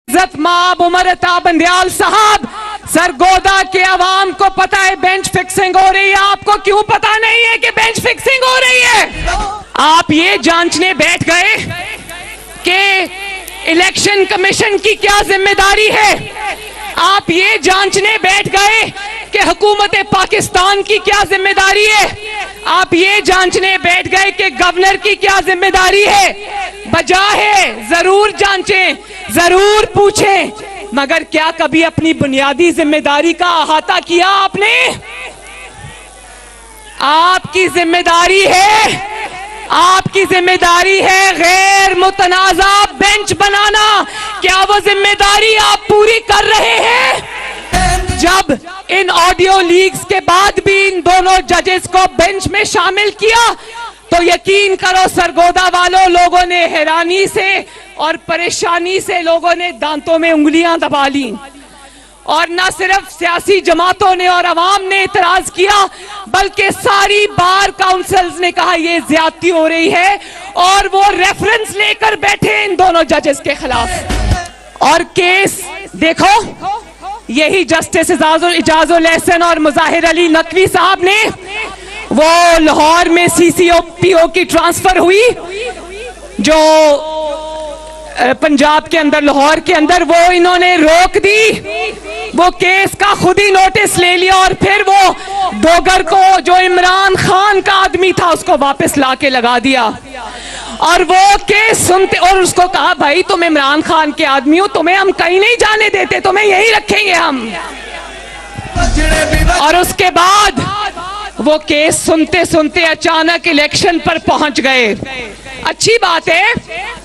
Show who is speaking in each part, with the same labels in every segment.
Speaker 1: इज्जत माब उमर अता बंदयाल साहब, सरगोदा के अवाम को पता है बेंच फिक्सिंग हो रही है, आपको क्यों पता नहीं है कि बेंच फिक्सिंग हो रही है? आप ये जांचने बैठ गए कि इलेक्शन कमीशन की क्या जिम्मेदारी है, आप ये जांचने बैठ गए कि हुकूमत पाकिस्तान की क्या जिम्मेदारी है, आप ये जांचने बैठ गए कि गवर्नर की क्या जिम्मेदारी है। बजाय जरूर जांचें, जरूर पूछें, मगर क्या कभी अपनी बुनियादी जिम्मेदारी का अहाता किया आपने? आपकी जिम्मेदारी है गैर मुतनाज़ा बेंच बनाना। क्या वो जिम्मेदारी आप पूरी कर रहे हैं? जब इन ऑडियो लीक्स के बाद भी इन दोनों जजेस को बेंच में शामिल किया तो यकीन करो सरगोदा वालों, लोगों ने हैरानी से और परेशानी से लोगों ने दांतों में उंगलियां दबा ली। और न सिर्फ सियासी जमातों ने और अवाम ने इतराज किया, बल्कि सारी बार काउंसिल्स ने कहा यह ज्यादती हो रही है और वो रेफरेंस लेकर बैठे इन दोनों जजेस के खिलाफ। और केस देखो, यही जस्टिस इजाजुल एहसन और मुजाहिर अली नकवी साहब ने, वो लाहौर में CCPO की ट्रांसफर हुई जो पंजाब के अंदर, लाहौर के अंदर, वो इन्होंने रोक दी। वो केस का खुद ही नोटिस ले लिया और फिर वो डोगर को, जो इमरान खान का आदमी था, उसको वापस लाके लगा दिया। और वो केस सुनते और उसको कहा भाई तुम इमरान खान के आदमी हो, तुम्हें हम कहीं नहीं जाने देते, तुम्हें यही रखेंगे हम। और उसके बाद वो केस सुनते सुनते अचानक इलेक्शन पर पहुंच गए। अच्छी बात है,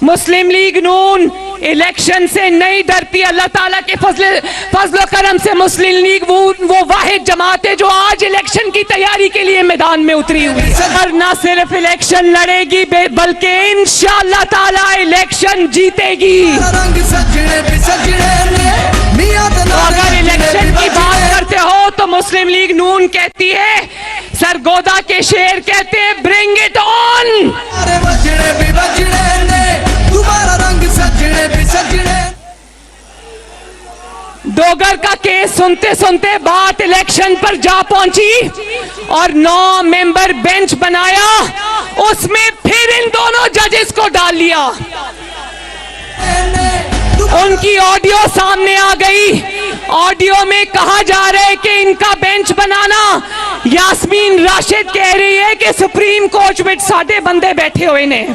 Speaker 1: मुस्लिम लीग नून इलेक्शन से नहीं डरती, अल्लाह ताला के फजल करम से मुस्लिम लीग वो वाहिद जमात है जो आज इलेक्शन की तैयारी के लिए मैदान में उतरी हुई है। और न सिर्फ इलेक्शन लड़ेगी बल्कि इंशाअल्लाह ताला इलेक्शन जीतेगी। तो अगर इलेक्शन की बात करते हो तो मुस्लिम लीग नून कहती है, सरगोदा के शेर कहते हैं ब्रिंग इट ऑन। डोगर का केस सुनते सुनते बात इलेक्शन पर जा पहुंची और 9 मेंबर बेंच बनाया, उसमें फिर इन दोनों जजेस को डाल लिया। उनकी ऑडियो सामने आ गई, ऑडियो में कहा जा रहा है कि इनका बेंच बनाना, यास्मीन राशिद कह रही है कि सुप्रीम कोर्ट में 7 बंदे बैठे हुए ने।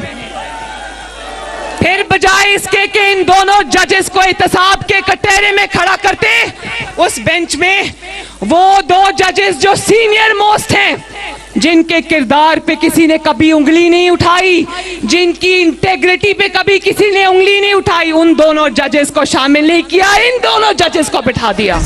Speaker 1: फिर बजाय इसके कि इन दोनों जजेस को एहतसाब के कटहरे में खड़ा करते, उस बेंच में वो 2 जजेस जो सीनियर मोस्ट हैं, जिनके किरदार पे किसी ने कभी उंगली नहीं उठाई, जिनकी इंटेग्रिटी पे कभी किसी ने उंगली नहीं उठाई, उन दोनों जजेस को शामिल नहीं किया, इन दोनों जजेस को बिठा दिया।